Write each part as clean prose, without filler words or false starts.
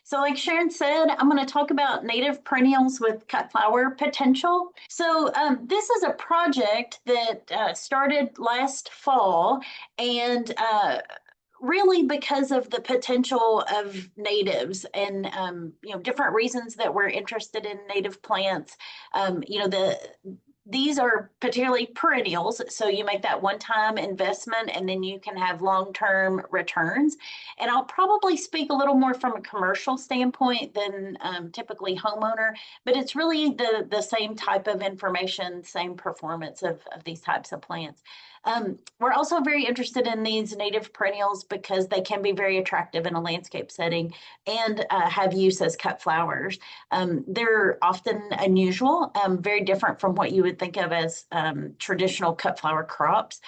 So like Sharon said, I'm going to talk about native perennials with cut flower potential. So this is a project that started last fall, and really because of the potential of natives and different reasons that we're interested in native plants. These are particularly perennials, so you make that one-time investment and then you can have long-term returns. And I'll probably speak a little more from a commercial standpoint than typically homeowner, but it's really the same type of information, same performance of these types of plants. We're also very interested in these native perennials because they can be very attractive in a landscape setting and have use as cut flowers. They're often unusual, very different from what you would think of as traditional cut flower crops.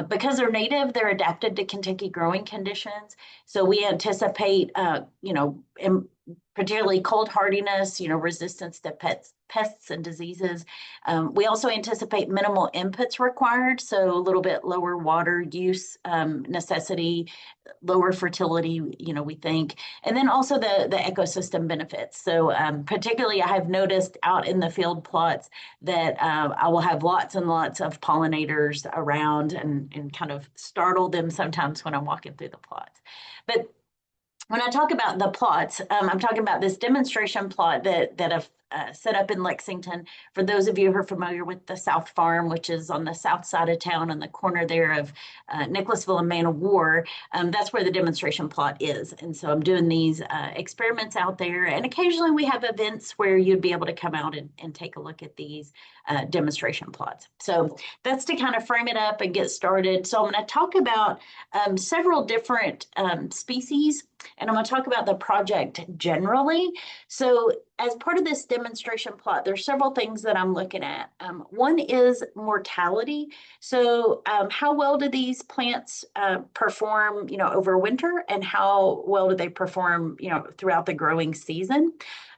Because they're native, they're adapted to Kentucky growing conditions. So we anticipate, particularly cold hardiness, resistance to pests and diseases. We also anticipate minimal inputs required, so a little bit lower water use necessity, lower fertility, we think, and then also the ecosystem benefits. So particularly I have noticed out in the field plots that I will have lots and lots of pollinators around and kind of startle them sometimes when I'm walking through the plots. But when I talk about the plots, I'm talking about this demonstration plot that I've set up in Lexington. For those of you who are familiar with the South Farm, which is on the south side of town on the corner there of Nicholasville and Man of War, that's where the demonstration plot is. And so I'm doing these experiments out there. And occasionally we have events where you'd be able to come out and take a look at these demonstration plots. So that's to kind of frame it up and get started. So I'm going to talk about several different species, and I'm going to talk about the project generally. So as part of this demonstration plot, there's several things that I'm looking at. One is mortality. So how well do these plants perform, over winter, and how well do they perform, throughout the growing season?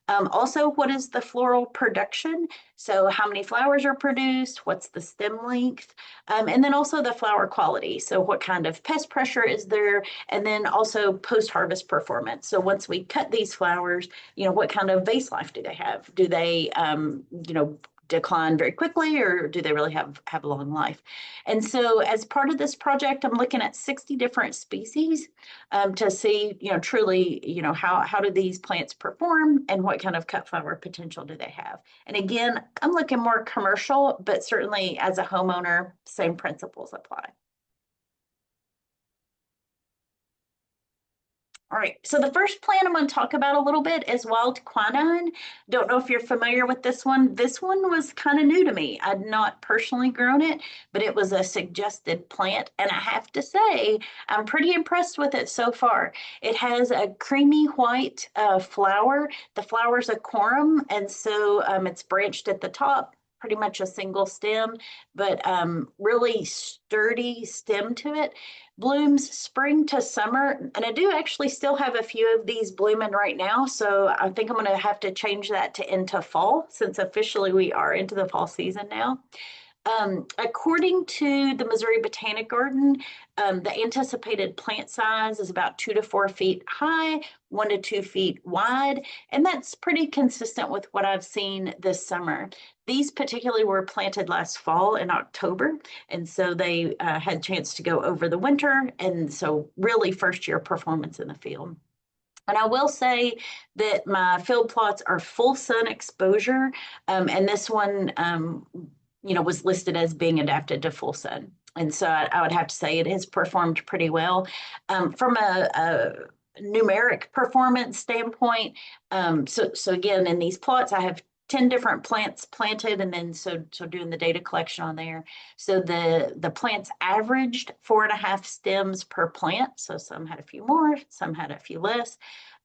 Also, what is the floral production? So how many flowers are produced? What's the stem length? And then also the flower quality. So what kind of pest pressure is there? And then also post-harvest performance. So once we cut these flowers, what kind of vase life do they have? Do they, decline very quickly, or do they really have a long life? And so as part of this project, I'm looking at 60 different species to see, truly, how do these plants perform and what kind of cut flower potential do they have? And again, I'm looking more commercial, but certainly as a homeowner, same principles apply. All right, so the first plant I'm going to talk about a little bit is wild quinine. Don't know if you're familiar with this one. This one was kind of new to me. I'd not personally grown it, but it was a suggested plant, and I have to say, I'm pretty impressed with it so far. It has a creamy white flower. The flower's a corm, and so it's branched at the top, pretty much a single stem, but really sturdy stem to it. Blooms spring to summer, and I do actually still have a few of these blooming right now, so I think I'm going to have to change that to into fall, since officially we are into the fall season now. According to the Missouri Botanic Garden, the anticipated plant size is about 2 to 4 feet high, 1 to 2 feet wide, and that's pretty consistent with what I've seen this summer. These particularly were planted last fall in October, and so they had a chance to go over the winter, and so really first year performance in the field. And I will say that my field plots are full sun exposure, and this one was listed as being adapted to full sun. And so I would have to say it has performed pretty well. From a numeric performance standpoint, so again, in these plots, I have 10 different plants planted, and then so doing the data collection on there. So the plants averaged 4.5 stems per plant. So some had a few more, some had a few less.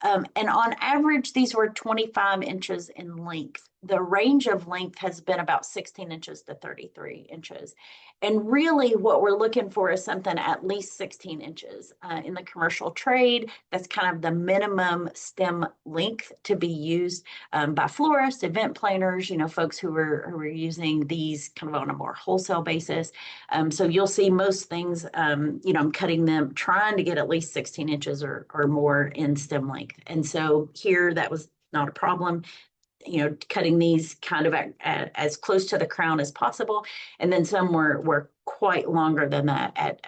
And on average, these were 25 inches in length. The range of length has been about 16 inches to 33 inches. And really what we're looking for is something at least 16 inches. In the commercial trade, that's kind of the minimum stem length to be used by florists, event planners, folks who are using these kind of on a more wholesale basis. So you'll see most things, I'm cutting them, trying to get at least 16 inches or more in stem length. length. And so here that was not a problem, cutting these kind of as close to the crown as possible. And then some were quite longer than that at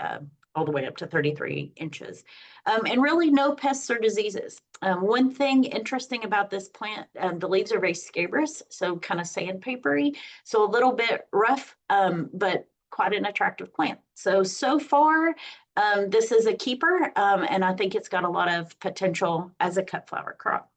all the way up to 33 inches. And really no pests or diseases. One thing interesting about this plant, the leaves are very scabrous, so kind of sandpapery, so a little bit rough, but quite an attractive plant. So far, this is a keeper, and I think it's got a lot of potential as a cut flower crop.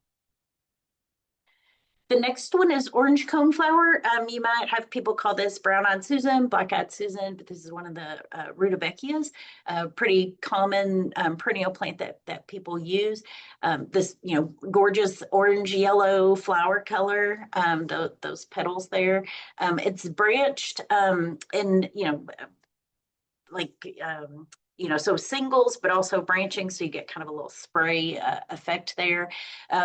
The next one is orange coneflower. You might have people call this brown-eyed Susan, black-eyed Susan, but this is one of the rudbeckias, a pretty common perennial plant that people use. This, gorgeous orange-yellow flower color, those petals there. It's branched and, like so singles, but also branching, so you get kind of a little spray effect there.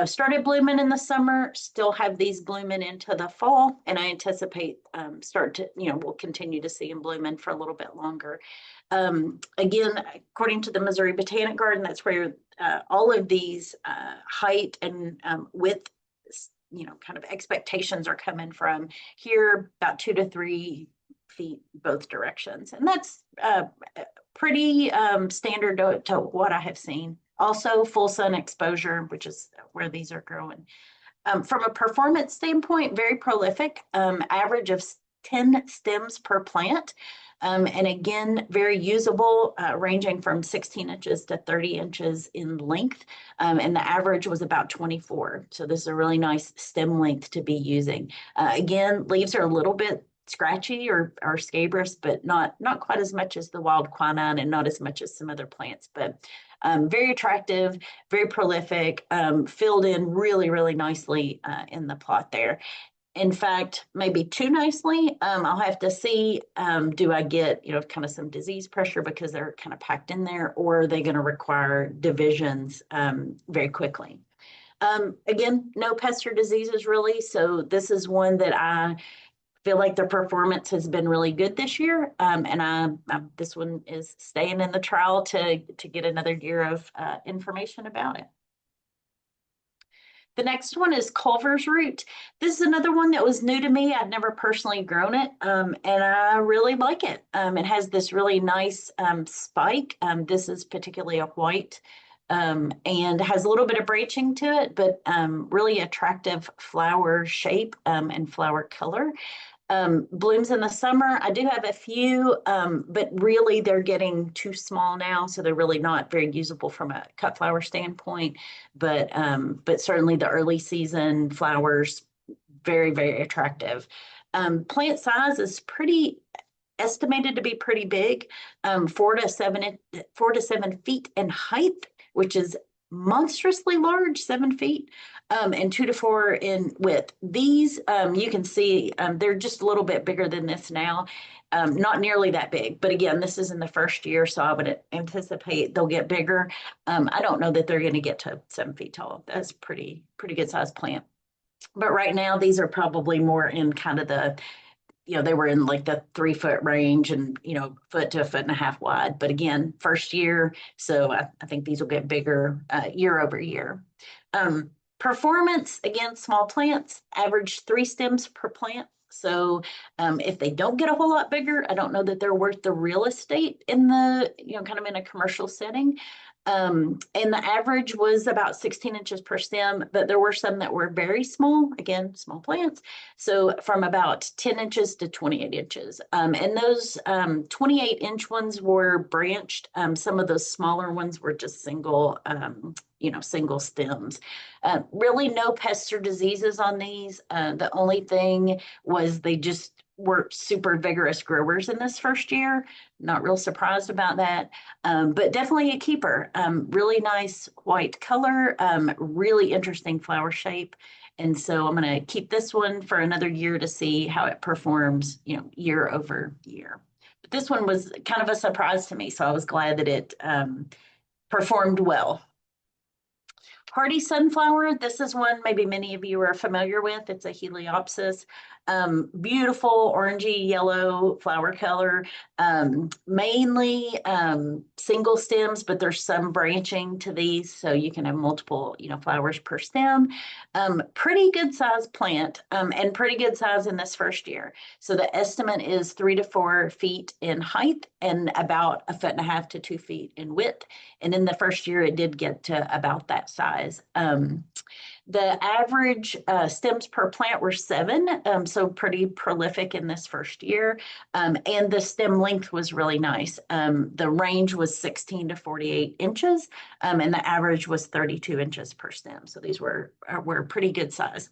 Started blooming in the summer, still have these blooming into the fall, and I anticipate we'll continue to see them blooming for a little bit longer. Again, according to the Missouri Botanic Garden, that's where all of these height and width, kind of expectations are coming from. Here, about 2 to 3 feet both directions, and that's pretty standard to what I have seen. Also, full sun exposure, which is where these are growing. From a performance standpoint, very prolific, average of 10 stems per plant. And again, very usable, ranging from 16 inches to 30 inches in length. And the average was about 24. So this is a really nice stem length to be using. Again, leaves are a little bit scratchy or scabrous, but not quite as much as the wild quinine and not as much as some other plants, but very attractive, very prolific, filled in really, really nicely in the plot there. In fact, maybe too nicely. I'll have to see, do I get, kind of some disease pressure because they're kind of packed in there, or are they going to require divisions very quickly? Again, no pests or diseases really. So this is one that I feel like the performance has been really good this year, and this one is staying in the trial to get another year of information about it. The next one is Culver's root. This is another one that was new to me. I'd never personally grown it, and I really like it. It has this really nice spike. This is particularly a white, and has a little bit of branching to it, but really attractive flower shape and flower color. Blooms in the summer. I do have a few, but really they're getting too small now, so they're really not very usable from a cut flower standpoint. But certainly the early season flowers, very, very attractive. Plant size is estimated to be pretty big, 4 to 7 feet in height, which is monstrously large, 7 feet, and 2 to 4 in width. These, you can see, they're just a little bit bigger than this now, not nearly that big. But again, this is in the first year, so I would anticipate they'll get bigger. I don't know that they're going to get to 7 feet tall. That's pretty good sized plant. But right now, these are probably more in kind of the, they were in like the 3 foot range and, foot to 1.5 feet wide. But again, first year. So I think these will get bigger year over year. Performance, again, small plants, average 3 stems per plant. So if they don't get a whole lot bigger, I don't know that they're worth the real estate in the, kind of in a commercial setting. And the average was about 16 inches per stem, but there were some that were very small, again, small plants. So from about 10 inches to 28 inches. And those 28-inch ones were branched. Some of those smaller ones were just single stems. Really no pests or diseases on these. The only thing was they just were super vigorous growers in this first year. Not real surprised about that, but definitely a keeper. Really nice white color, really interesting flower shape. And so I'm going to keep this one for another year to see how it performs, year over year. But this one was kind of a surprise to me, so I was glad that it performed well. Hardy sunflower, this is one maybe many of you are familiar with. It's a Heliopsis. Beautiful orangey yellow flower color, mainly single stems, but there's some branching to these, so you can have multiple, flowers per stem. Pretty good size plant, and pretty good size in this first year. So the estimate is 3 to 4 feet in height and about 1.5 to 2 feet in width. And in the first year, it did get to about that size. The average stems per plant were 7, so pretty prolific in this first year. And the stem length was really nice. The range was 16 to 48 inches, and the average was 32 inches per stem. So these were pretty good size.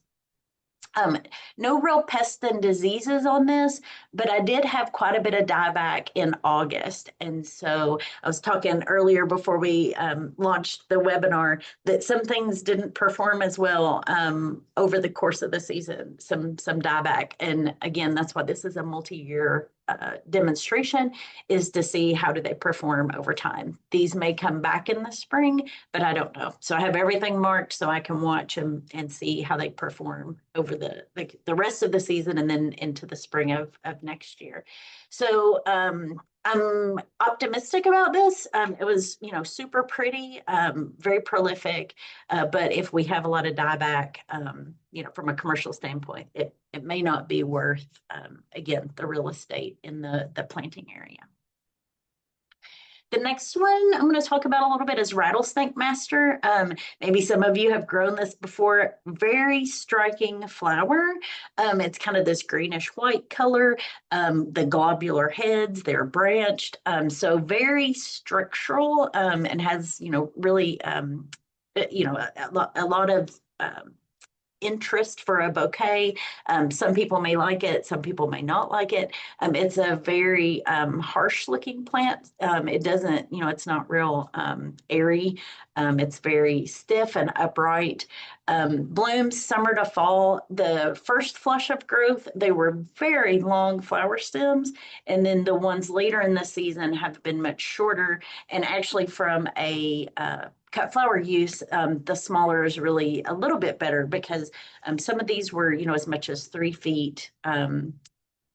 No real pests and diseases on this, but I did have quite a bit of dieback in August. And so I was talking earlier before we launched the webinar that some things didn't perform as well over the course of the season, some dieback. And again, that's why this is a multi-year demonstration, is to see how do they perform over time. These may come back in the spring, but I don't know. So I have everything marked so I can watch them and see how they perform over the rest of the season and then into the spring of next year. So I'm optimistic about this. It was, super pretty, very prolific. But if we have a lot of dieback, from a commercial standpoint, it may not be worth, again, the real estate in the planting area. The next one I'm going to talk about a little bit is Rattlesnake Master. Maybe some of you have grown this before. Very striking flower. It's kind of this greenish white color. The globular heads, they're branched. So very structural, and has, really, a lot of interest for a bouquet. Some people may like it, some people may not like it. It's a very harsh looking plant. It doesn't, it's not real airy. It's very stiff and upright. Blooms summer to fall. The first flush of growth, they were very long flower stems. And then the ones later in the season have been much shorter. And actually from a cut flower use, the smaller is really a little bit better because some of these were, as much as 3 feet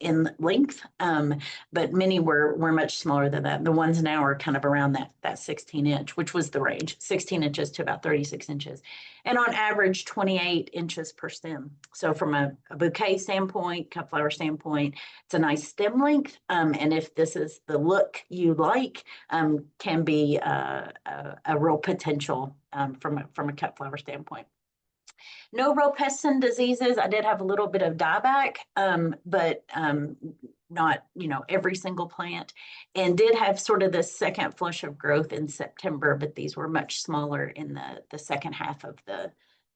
in length, but many were much smaller than that. The ones now are kind of around that 16 inch, which was the range, 16 inches to about 36 inches. And on average, 28 inches per stem. So from a bouquet standpoint, cut flower standpoint, it's a nice stem length. And if this is the look you like, can be a real potential from a cut flower standpoint. No real pests and diseases. I did have a little bit of dieback, but not, every single plant, and did have sort of the second flush of growth in September, but these were much smaller in the second half of the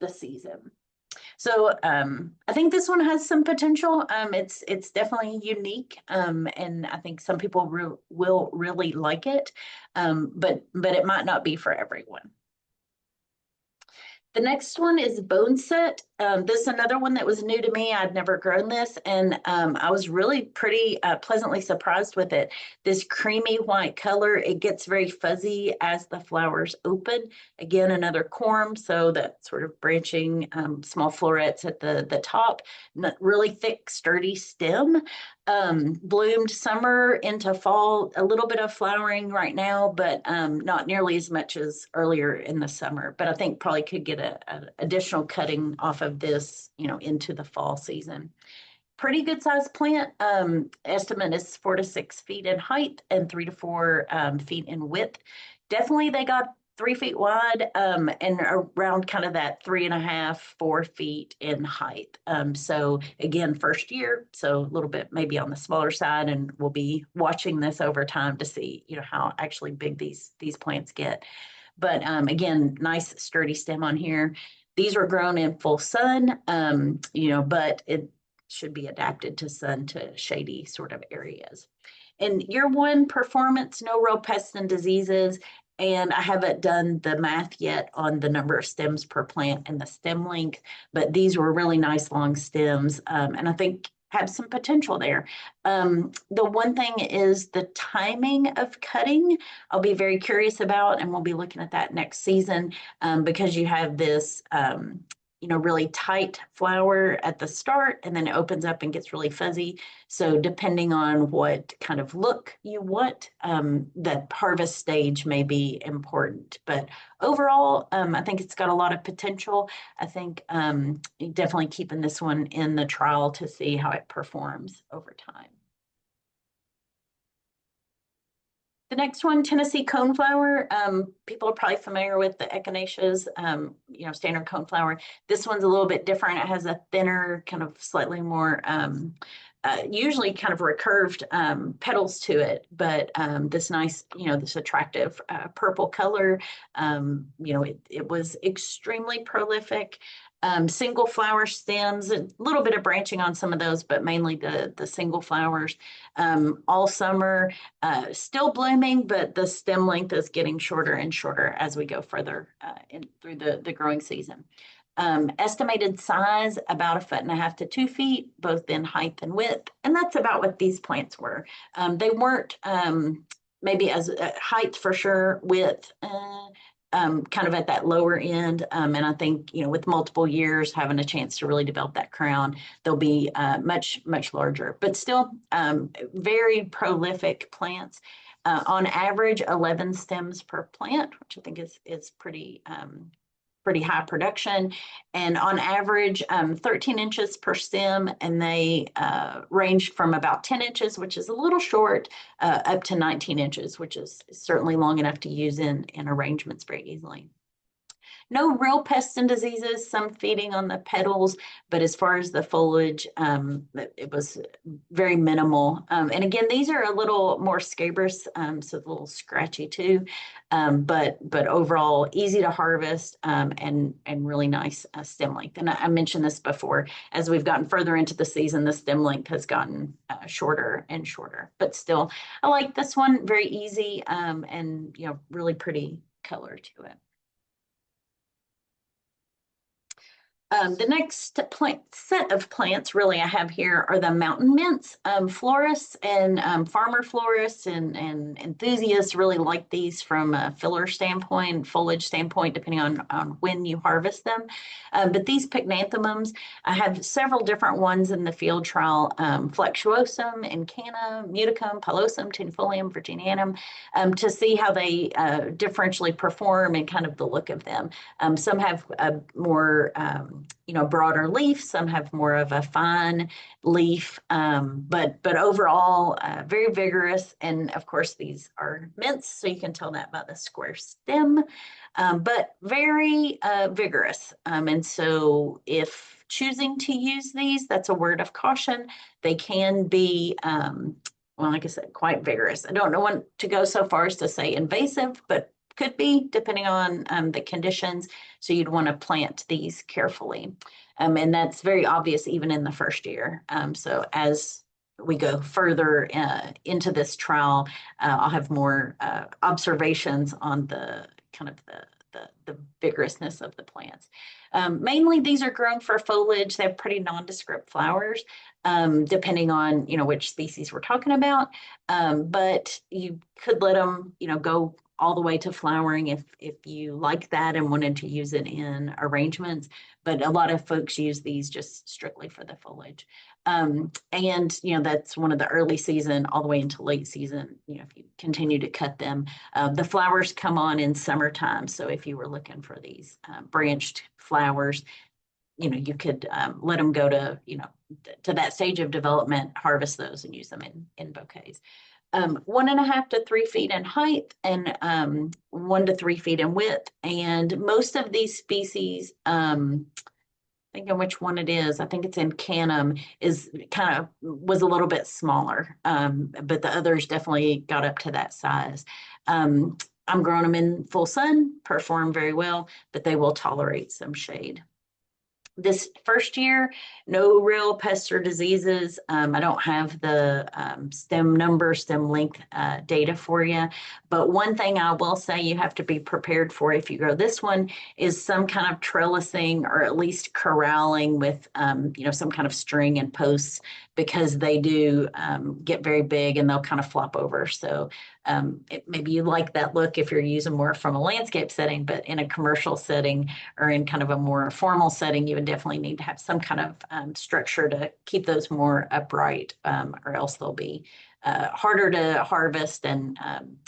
season. So I think this one has some potential. It's definitely unique, and I think some people will really like it, but it might not be for everyone. The next one is Bone Set. This is another one that was new to me. I'd never grown this, and I was really pretty pleasantly surprised with it. This creamy white color, it gets very fuzzy as the flowers open. Again, another corm, so that sort of branching small florets at the top, really thick, sturdy stem. Bloomed summer into fall, a little bit of flowering right now, but not nearly as much as earlier in the summer. But I think probably could get an additional cutting off of this, into the fall season. Pretty good sized plant. Estimate is 4 to 6 feet in height and 3 to 4 feet in width. Definitely they got 3 feet wide, and around kind of that 3.5, 4 feet in height. So again, first year, so a little bit maybe on the smaller side, and we'll be watching this over time to see, how actually big these plants get. But again, nice sturdy stem on here. These were grown in full sun, but it should be adapted to sun to shady sort of areas. In year 1 performance, no real pests and diseases. And I haven't done the math yet on the number of stems per plant and the stem length, but these were really nice long stems. And I think have some potential there. The one thing is the timing of cutting. I'll be very curious about, and we'll be looking at that next season, because you have this, really tight flower at the start, and then it opens up and gets really fuzzy. So depending on what kind of look you want, the harvest stage may be important. But overall, I think it's got a lot of potential. I think definitely keeping this one in the trial to see how it performs over time. The next one, Tennessee coneflower. People are probably familiar with the echinaceas, standard coneflower. This one's a little bit different. It has a thinner, kind of slightly more, usually kind of recurved petals to it, but this nice, this attractive purple color. It was extremely prolific. Single flower stems, a little bit of branching on some of those, but mainly the single flowers all summer, still blooming, but the stem length is getting shorter and shorter as we go further through the growing season. Estimated size about 1.5 to 2 feet, both in height and width, and that's about what these plants were. They weren't maybe as height for sure, width kind of at that lower end. And I think, with multiple years having a chance to really develop that crown, they'll be much, much larger, but still very prolific plants. On average, 11 stems per plant, which I think is pretty high production, and on average 13 inches per stem, and they range from about 10 inches, which is a little short, up to 19 inches, which is certainly long enough to use in arrangements very easily. No real pests and diseases, some feeding on the petals, but as far as the foliage, it was very minimal. And again, these are a little more scabrous, so a little scratchy too, but overall easy to harvest, and really nice stem length. And I mentioned this before, as we've gotten further into the season, the stem length has gotten shorter and shorter, but still, I like this one, very easy, and really pretty color to it. The next set of plants really I have here are the mountain mints. Florists and farmer florists and enthusiasts really like these from a filler standpoint, foliage standpoint, depending on when you harvest them. But these pycnanthemums, I have several different ones in the field trial: flexuosum, incana, muticum, pilosum, tenuifolium, virginianum, to see how they differentially perform and kind of the look of them. Some have a more broader leaf, some have more of a fine leaf, but overall very vigorous. And of course, these are mints, so you can tell that by the square stem, but very vigorous. And so if choosing to use these, that's a word of caution. They can be, well, like I said, quite vigorous. I don't want to go so far as to say invasive, but could be, depending on the conditions. So you'd want to plant these carefully. And that's very obvious even in the first year. So as we go further into this trial, I'll have more observations on the kind of the vigorousness of the plants. Mainly these are grown for foliage. They have pretty nondescript flowers, depending on which species we're talking about. But you could let them go all the way to flowering if you like that and wanted to use it in arrangements. But a lot of folks use these just strictly for the foliage. And that's one of the early season all the way into late season, if you continue to cut them. The flowers come on in summertime. So if you were looking for these branched flowers, you could let them go to that stage of development, harvest those and use them in bouquets. 1.5 to 3 feet in height, and 1 to 3 feet in width. And most of these species, thinking which one it is, I think it's in Canum, was a little bit smaller, but the others definitely got up to that size. I'm growing them in full sun, perform very well, but they will tolerate some shade. This first year, no real pests or diseases. I don't have the stem number, stem length data for you. But one thing I will say you have to be prepared for if you grow this one is some kind of trellising or at least corralling with, some kind of string and posts because they do get very big and they'll kind of flop over. So maybe you like that look if you're using more from a landscape setting, but in a commercial setting or in kind of a more formal setting, you would definitely need to have some kind of structure to keep those more upright, or else they'll be harder to harvest and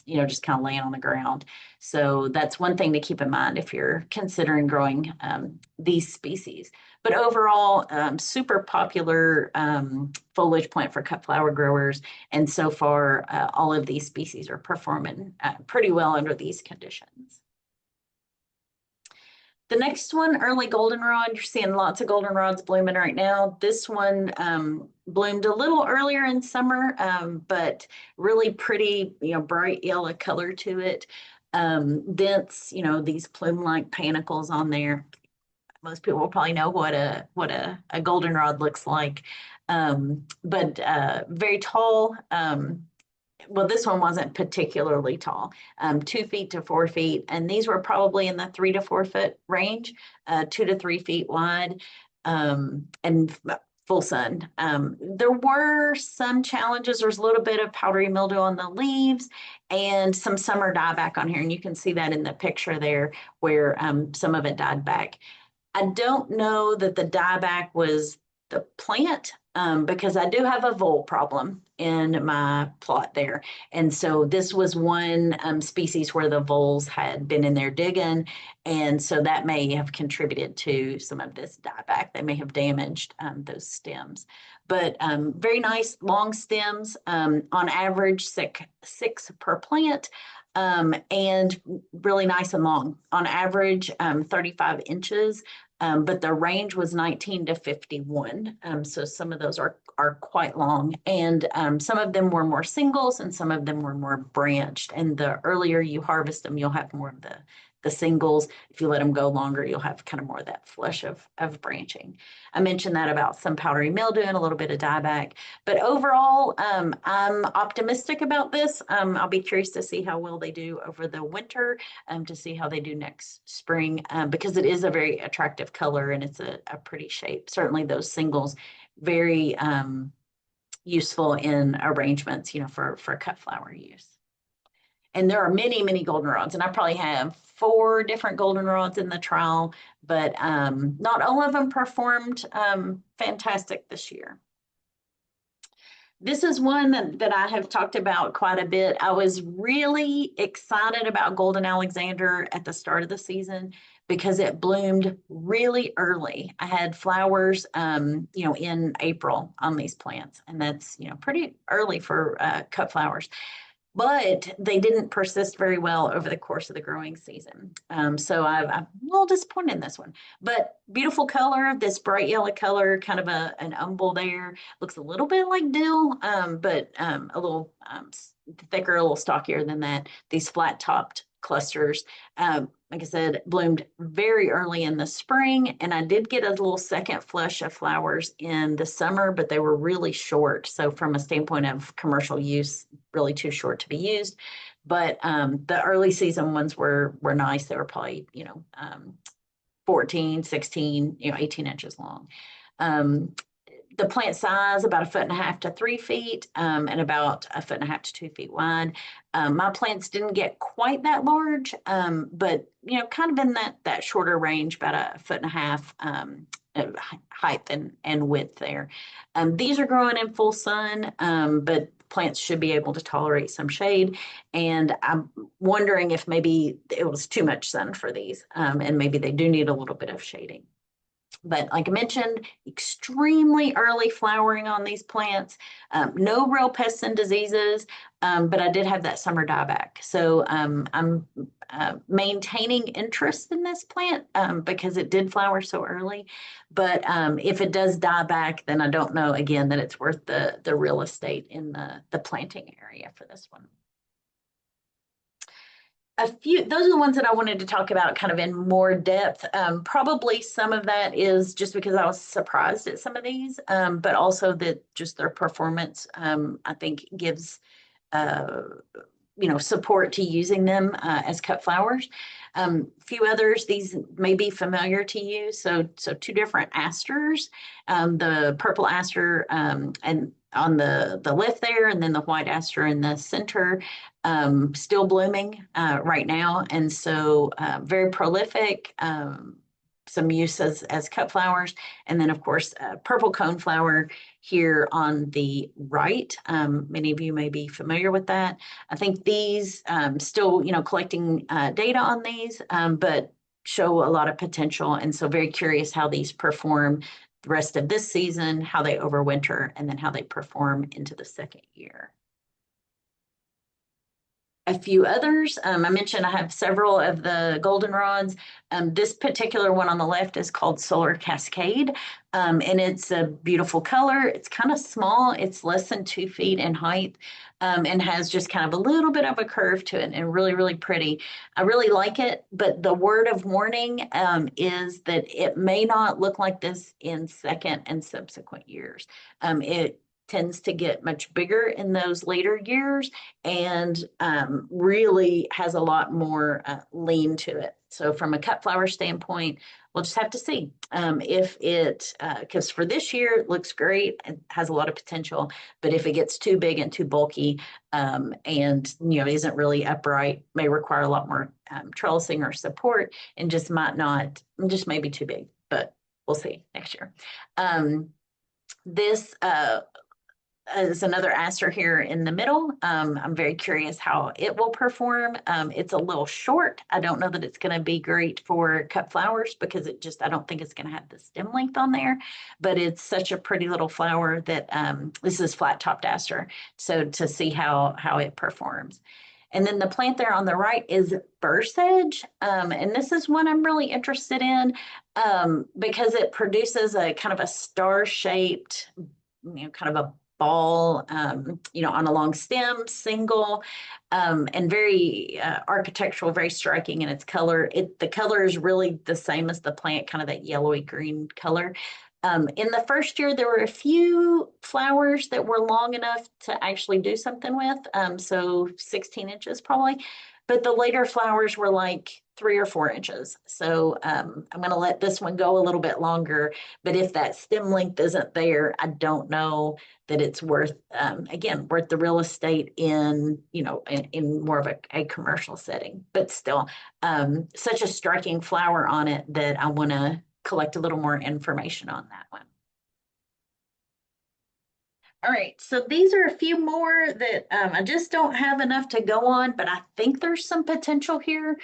just kind of laying on the ground. So that's one thing to keep in mind if you're considering growing these species. But overall, super popular foliage plant for cut flower growers. And so far, all of these species are performing pretty well under these conditions. The next one, early goldenrod, you're seeing lots of goldenrods blooming right now. This one bloomed a little earlier in summer, but really pretty, bright yellow color to it. Dense, these plume-like panicles on there. Most people will probably know what a goldenrod looks like, but very tall. Well, this one wasn't particularly tall, 2 feet to 4 feet, and these were probably in the 3 to 4 foot range, 2 to 3 feet wide, and full sun. There were some challenges. There's a little bit of powdery mildew on the leaves and some summer dieback on here, and you can see that in the picture there where some of it died back. I don't know that the dieback was the plant because I do have a vole problem in my plot there. And so this was one species where the voles had been in there digging. And so that may have contributed to some of this dieback. They may have damaged those stems. But very nice long stems, on average six per plant. And really nice and long, on average 35 inches, but the range was 19 to 51. So some of those are quite long, and some of them were more singles and some of them were more branched. And the earlier you harvest them, you'll have more of the singles. If you let them go longer, you'll have kind of more of that flush of branching. I mentioned that about some powdery mildew and a little bit of dieback, but overall, I'm optimistic about this. I'll be curious to see how well they do over the winter, to see how they do next spring, because it is a very attractive color and it's a pretty shape. Certainly those singles, very useful in arrangements, for cut flower use. And there are many, many goldenrods, and I probably have 4 different goldenrods in the trial, but not all of them performed fantastic this year. This is one that I have talked about quite a bit. I was really excited about Golden Alexander at the start of the season because it bloomed really early. I had flowers, in April on these plants, and that's, pretty early for cut flowers. But they didn't persist very well over the course of the growing season. So I'm a little disappointed in this one, but beautiful color, this bright yellow color, kind of an umbel there. Looks a little bit like dill, but a little thicker, a little stockier than that. These flat topped clusters, like I said, bloomed very early in the spring, and I did get a little second flush of flowers in the summer, but they were really short. So from a standpoint of commercial use, really too short to be used. But the early season ones were nice. They were probably, 14, 16, 18 inches long. The plant size, about 1.5 to 3 feet, and about 1.5 to 2 feet wide. My plants didn't get quite that large, but kind of in that shorter range, about 1.5 feet height and width there. These are growing in full sun, but plants should be able to tolerate some shade. And I'm wondering if maybe it was too much sun for these, and maybe they do need a little bit of shading. But like I mentioned, extremely early flowering on these plants, no real pests and diseases, but I did have that summer dieback. So I'm maintaining interest in this plant because it did flower so early. But if it does die back, then I don't know, again, that it's worth the real estate in the planting area for this one. A few, those are the ones that I wanted to talk about kind of in more depth. Probably some of that is just because I was surprised at some of these, but also that just their performance, I think gives uh, support to using them as cut flowers. Few others, these may be familiar to you. So two different asters, the purple aster and on the left there, and then the white aster in the center, still blooming right now, and so very prolific. Some use as cut flowers, and then of course purple coneflower here on the right. Many of you may be familiar with that. I think these still, collecting data on these, but show a lot of potential. And so very curious how these perform the rest of this season, how they overwinter, and then how they perform into the second year. A few others. I mentioned I have several of the goldenrods. This particular one on the left is called Solar Cascade, and it's a beautiful color. It's kind of small. It's less than 2 feet in height, and has just kind of a little bit of a curve to it, and really, really pretty. I really like it, but the word of warning is that it may not look like this in second and subsequent years. It tends to get much bigger in those later years and really has a lot more lean to it. So from a cut flower standpoint, we'll just have to see if it, because for this year, it looks great. It has a lot of potential, but if it gets too big and too bulky and, isn't really upright, may require a lot more trellising or support and just might not, just may be too big, but we'll see next year. This is another aster here in the middle. I'm very curious how it will perform. It's a little short. I don't know that it's going to be great for cut flowers because I don't think it's going to have the stem length on there, but it's such a pretty little flower that this is flat topped aster. So to see how it performs. And then the plant there on the right is burr sedge. And this is one I'm really interested in because it produces a kind of a star-shaped, kind of a ball, on a long stem, single, and very architectural, very striking in its color. The color is really the same as the plant, kind of that yellowy green color. In the first year, there were a few flowers that were long enough to actually do something with, so 16 inches probably, but the later flowers were like 3 or 4 inches. So I'm going to let this one go a little bit longer, but if that stem length isn't there, I don't know that it's worth, worth the real estate in, in more of a commercial setting, but still such a striking flower on it that I want to collect a little more information on that one. All right, so these are a few more that I just don't have enough to go on, but I think there's some potential here.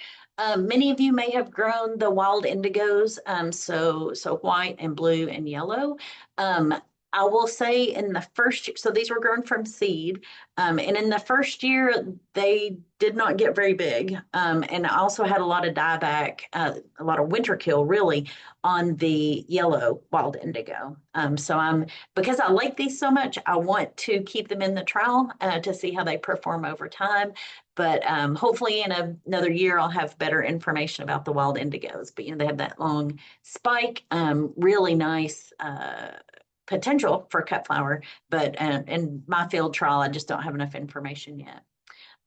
Many of you may have grown the wild indigos, so white and blue and yellow. I will say in the first year, so these were grown from seed, and in the first year, they did not get very big. And I also had a lot of dieback, a lot of winter kill really on the yellow wild indigo. Because I like these so much, I want to keep them in the trial to see how they perform over time. But hopefully in another year, I'll have better information about the wild indigos. But, they have that long spike, really nice potential for cut flower, but in my field trial, I just don't have enough information yet.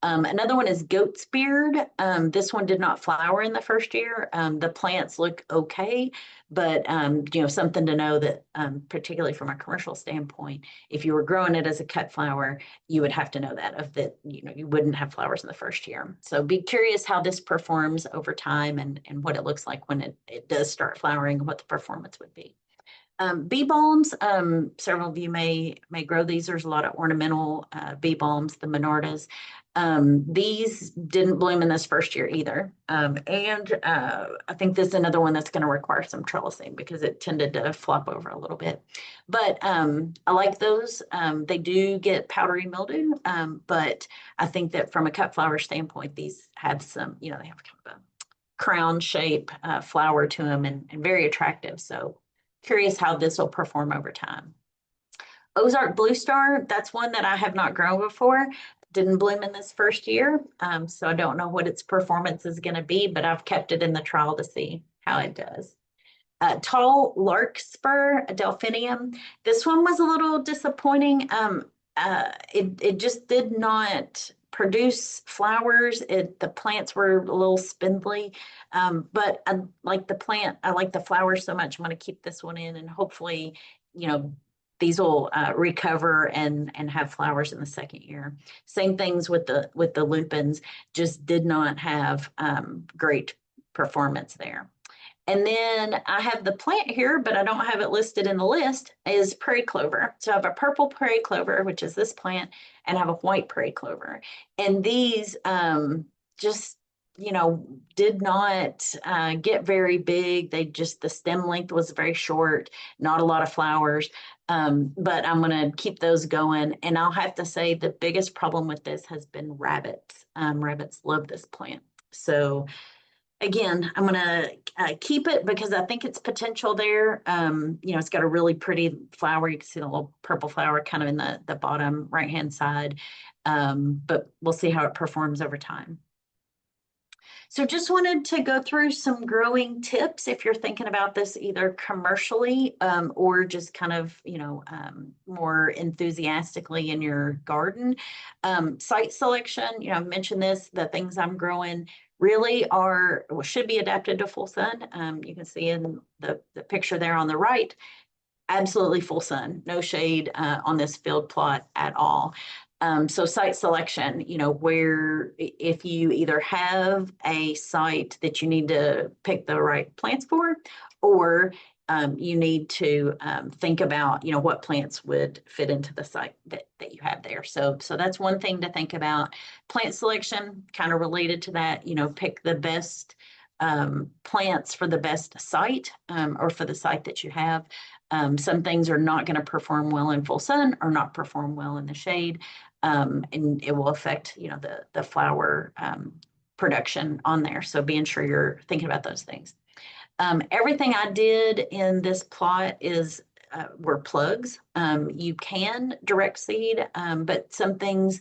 Another one is goat's beard. This one did not flower in the first year. The plants look okay, but something to know that particularly from a commercial standpoint, if you were growing it as a cut flower, you would have to know that you wouldn't have flowers in the first year. So be curious how this performs over time and what it looks like when it does start flowering, what the performance would be. Bee balms, several of you may grow these. There's a lot of ornamental bee balms, the Monardas. These didn't bloom in this first year either. I think this is another one that's going to require some trellising because it tended to flop over a little bit. But I like those. They do get powdery mildew, but I think that from a cut flower standpoint, these have some, they have kind of a crown shape flower to them and very attractive. So curious how this will perform over time. Ozark Blue Star, that's one that I have not grown before. didn't bloom in this first year. So I don't know what its performance is going to be, but I've kept it in the trial to see how it does. Tall larkspur, a delphinium. This one was a little disappointing. It just did not produce flowers. The plants were a little spindly, but I like the plant. I like the flowers so much. I'm going to keep this one in, and hopefully, you know, these will recover and have flowers in the second year. Same things with the lupins. Just did not have great performance there. And then I have the plant here, but I don't have it listed in the list, is prairie clover. So I have a purple prairie clover, which is this plant, and I have a white prairie clover. And these just, you know, did not get very big. The stem length was very short, not a lot of flowers. But I'm going to keep those going. And I'll have to say the biggest problem with this has been rabbits. Rabbits love this plant. So again, I'm going to keep it because I think it's potential there. You know, it's got a really pretty flower. You can see the little purple flower kind of in the bottom right-hand side. But we'll see how it performs over time. So just wanted to go through some growing tips if you're thinking about this either commercially or just kind of, you know, more enthusiastically in your garden. Site selection, you know, I've mentioned this, the things I'm growing really are, well, should be adapted to full sun. You can see in the picture there on the right, absolutely full sun, no shade on this field plot at all. So site selection, you know, where if you either have a site that you need to pick the right plants for, or you need to think about, you know, what plants would fit into the site that you have there. So that's one thing to think about. Plant selection, kind of related to that, you know, pick the best plants for the best site or for the site that you have. Some things are not going to perform well in full sun or not perform well in the shade. And it will affect, you know, the flower production on there. So being sure you're thinking about those things. Everything I did in this plot were plugs. You can direct seed, but some things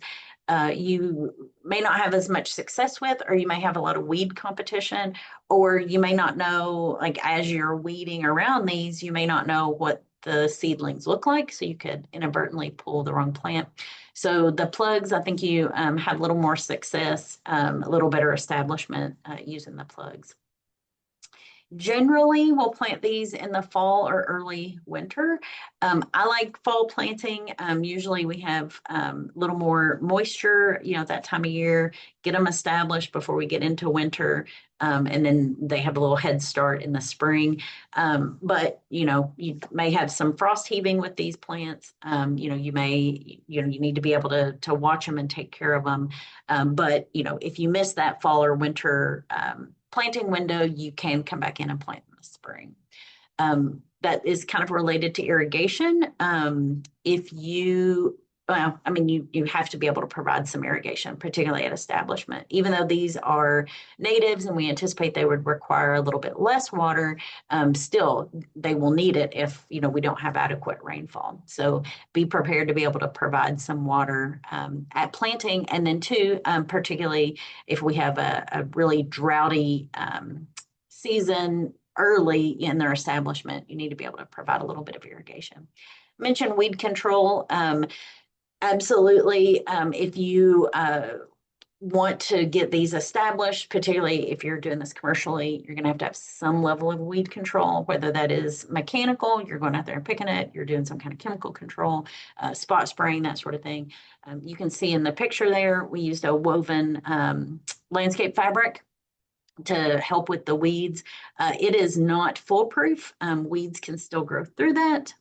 you may not have as much success with, or you may have a lot of weed competition, or you may not know, like as you're weeding around these, you may not know what the seedlings look like, so you could inadvertently pull the wrong plant. So the plugs, I think you have a little more success, a little better establishment using the plugs. Generally, we'll plant these in the fall or early winter. I like fall planting. Usually we have a little more moisture, you know, that time of year, get them established before we get into winter. And then they have a little head start in the spring. But, you know, you may have some frost heaving with these plants. You know, you need to be able to watch them and take care of them. But, you know, if you miss that fall or winter planting window, you can come back in and plant in the spring. That is kind of related to irrigation. Well, I mean, you have to be able to provide some irrigation, particularly at establishment. Even though these are natives and we anticipate they would require a little bit less water, still they will need it if, you know, we don't have adequate rainfall. So be prepared to be able to provide some water at planting. And then two, particularly if we have a really droughty season early in their establishment, you need to be able to provide a little bit of irrigation. I mentioned weed control. Absolutely. If you want to get these established, particularly if you're doing this commercially, you're going to have some level of weed control, whether that is mechanical, you're going out there and picking it, you're doing some kind of chemical control, spot spraying, that sort of thing. You can see in the picture there, we used a woven landscape fabric to help with the weeds. It is not foolproof. Weeds can still grow through that.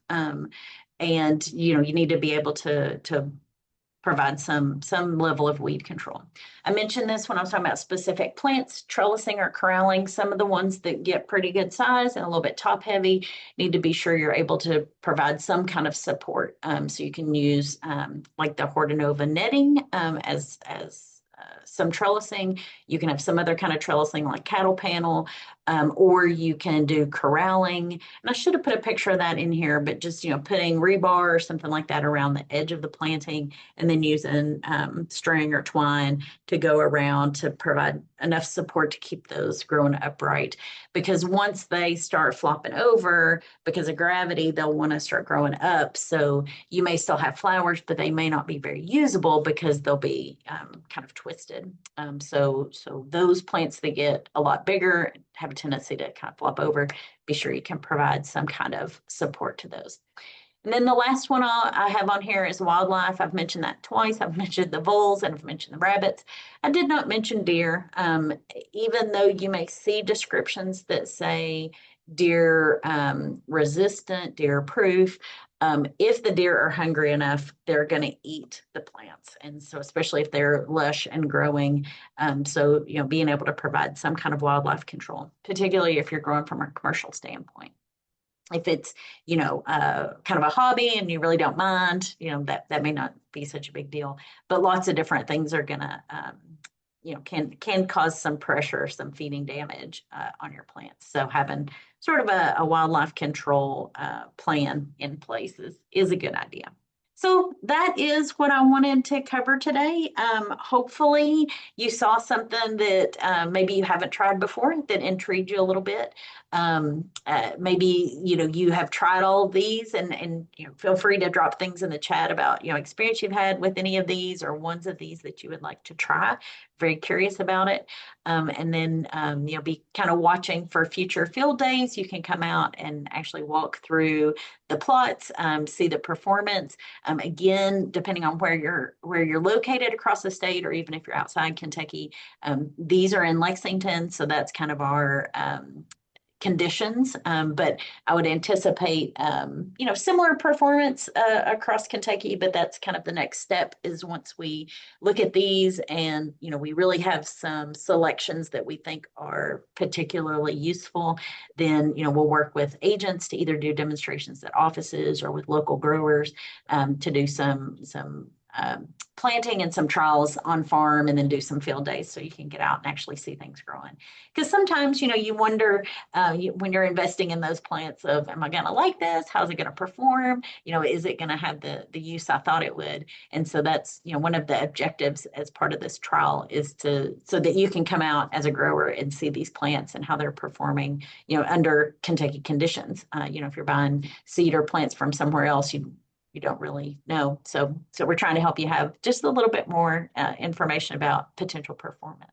And, you know, you need to be able to provide some level of weed control. I mentioned this when I was talking about specific plants, trellising or corralling. Some of the ones that get pretty good size and a little bit top heavy need to be sure you're able to provide some kind of support. So you can use like the Hortinova netting as some trellising. You can have some other kind of trellising like cattle panel, or you can do corralling. And I should have put a picture of that in here, but just, putting rebar or something like that around the edge of the planting and then using string or twine to go around to provide enough support to keep those growing upright. Because once they start flopping over, because of gravity, they'll want to start growing up. So you may still have flowers, but they may not be very usable because they'll be kind of twisted. So those plants that get a lot bigger have a tendency to kind of flop over. Be sure you can provide some kind of support to those. And then the last one I have on here is wildlife. I've mentioned that twice. I've mentioned the voles and I've mentioned the rabbits. I did not mention deer, even though you may see descriptions that say deer resistant, deer proof. If the deer are hungry enough, they're going to eat the plants. And so, especially if they're lush and growing. So, being able to provide some kind of wildlife control, particularly if you're growing from a commercial standpoint. If it's, kind of a hobby and you really don't mind, that may not be such a big deal. But lots of different things are gonna, can cause some pressure, some feeding damage on your plants. So having sort of a wildlife control plan in place is a good idea. So that is what I wanted to cover today. Hopefully you saw something that maybe you haven't tried before that intrigued you a little bit. Maybe, you have tried all of these and feel free to drop things in the chat about, experience you've had with any of these or ones of these that you would like to try. Very curious about it. And then, be kind of watching for future field days. You can come out and actually walk through the plots, see the performance. Again, depending on where you're located across the state, or even if you're outside Kentucky, these are in Lexington, so that's kind of our conditions, but I would anticipate, similar performance across Kentucky, but that's kind of the next step is once we look at these and, we really have some selections that we think are particularly useful, then, we'll work with agents to either do demonstrations at offices or with local growers to do some planting and some trials on farm and then do some field days so you can get out and actually see things growing. Because sometimes, you wonder when you're investing in those plants of, am I going to like this? How's it going to perform? Is it going to have the use I thought it would? And so that's, one of the objectives as part of this trial is so that you can come out as a grower and see these plants and how they're performing, under Kentucky conditions. If you're buying seed or plants from somewhere else, you don't really know. So we're trying to help you have just a little bit more information about potential performance.